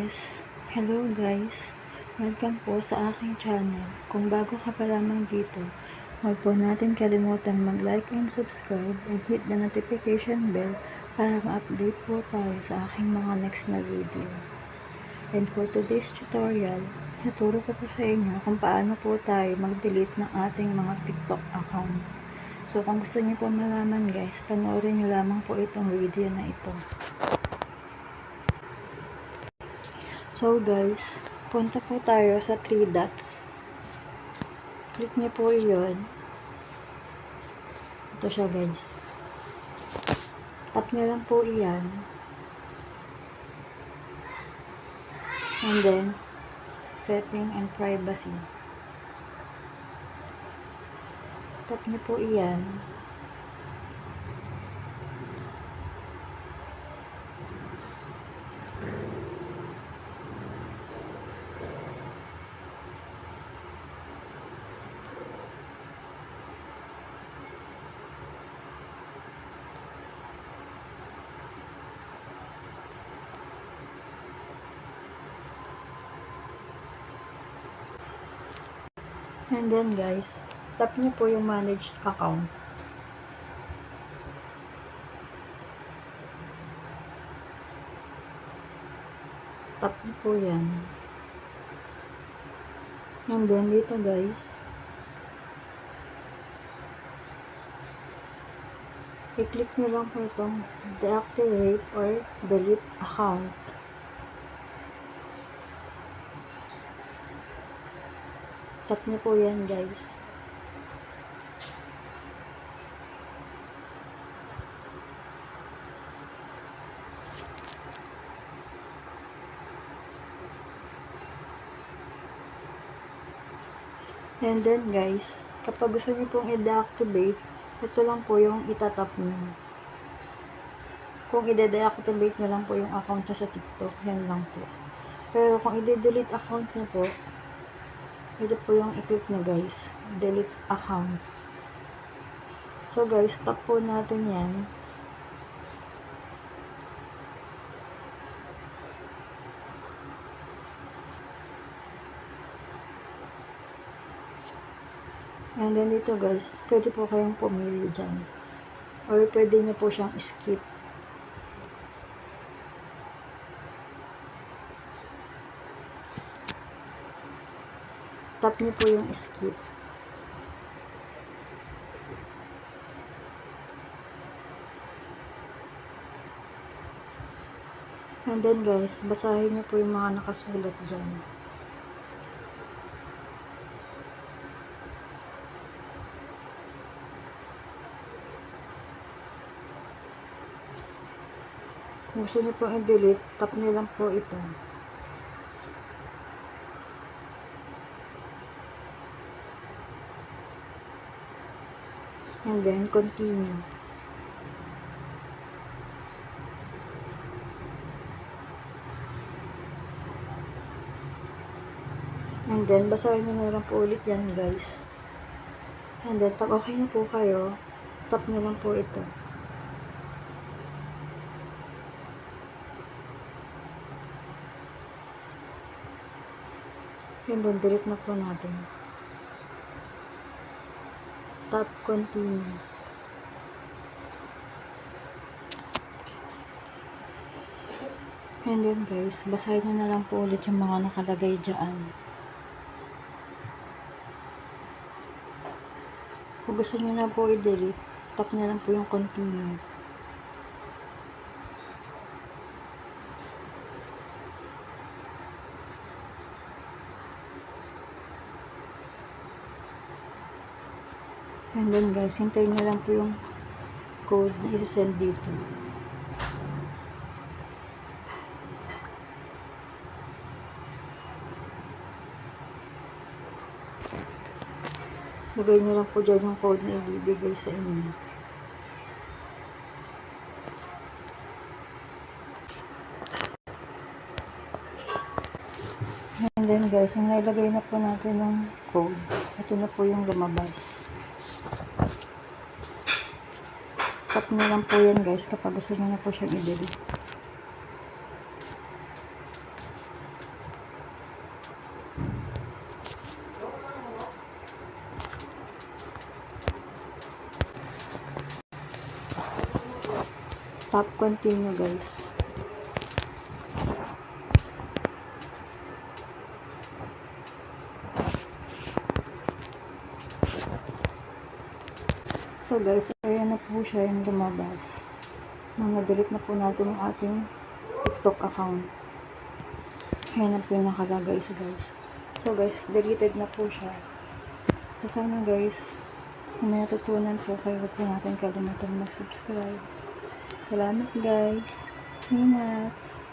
Yes, hello guys. Welcome po sa aking channel. Kung bago ka pa lamang dito, huwag po natin kalimutan mag-like and subscribe and hit the notification bell para ma-update po tayo sa aking mga next na video. And for today's tutorial, ituro ko po sa inyo kung paano po tayo mag-delete ng ating mga TikTok account. So kung gusto niyo po malaman guys, panoorin niyo lamang po itong video na ito. So guys, punta po tayo sa 3 dots. Click niyo po yun. Ito siya guys. Tap niyo lang po iyan. And then, setting and privacy. Tap niyo po iyan. And then guys, tap niyo po yung manage account. Tap niyo po yan. And then dito guys, i-click niyo lang po itong deactivate or delete account. Tap niyo po yan guys. And then guys, kapag gusto niyo pong i-deactivate, ito lang po yung itatap niyo. Kung i-deactivate niyo lang po yung account niyo sa TikTok, yan lang po. Pero kung i-delete account niyo po, ito po yung i-click niyo guys, delete account. So guys, tap po natin yan. And then dito guys, pwede po kayong pumili dyan. Or pwede nyo po siyang skip. Tap nyo po yung skip. And then guys, basahin nyo po yung mga nakasulat dyan. Kung gusto nyo pong i-delete, tap nyo lang po ito. And then, continue. And then, basahin nyo na lang po ulit yan guys. And then, pag okay na po kayo, tap nyo lang po ito. And then, delete na po natin. Tap continue. And then guys, basahin nyo na lang po ulit yung mga nakalagay dyan. Kung gusto nyo na po i-delete, tap nyo lang po yung continue. And then guys, hintayin nyo lang po yung code na i-send dito. Lagay nyo lang po dyan yung code na ibibigay sa inyo. And then guys, yung nailagay na po natin yung code, ito na po yung lumabas. Tap nyo lang po yan guys kapag gusto nyo na po siyang i-delete. tap continue guys. So guys, ayan na po siya yung lumabas. Delete na po natin yung ating TikTok account. Ayan na po yung nakalagay guys. So guys, deleted na po siya. So sana guys, kung may natutunan po kayo, huwag po natin kalimutan mag-subscribe. Salamat guys. Ingat.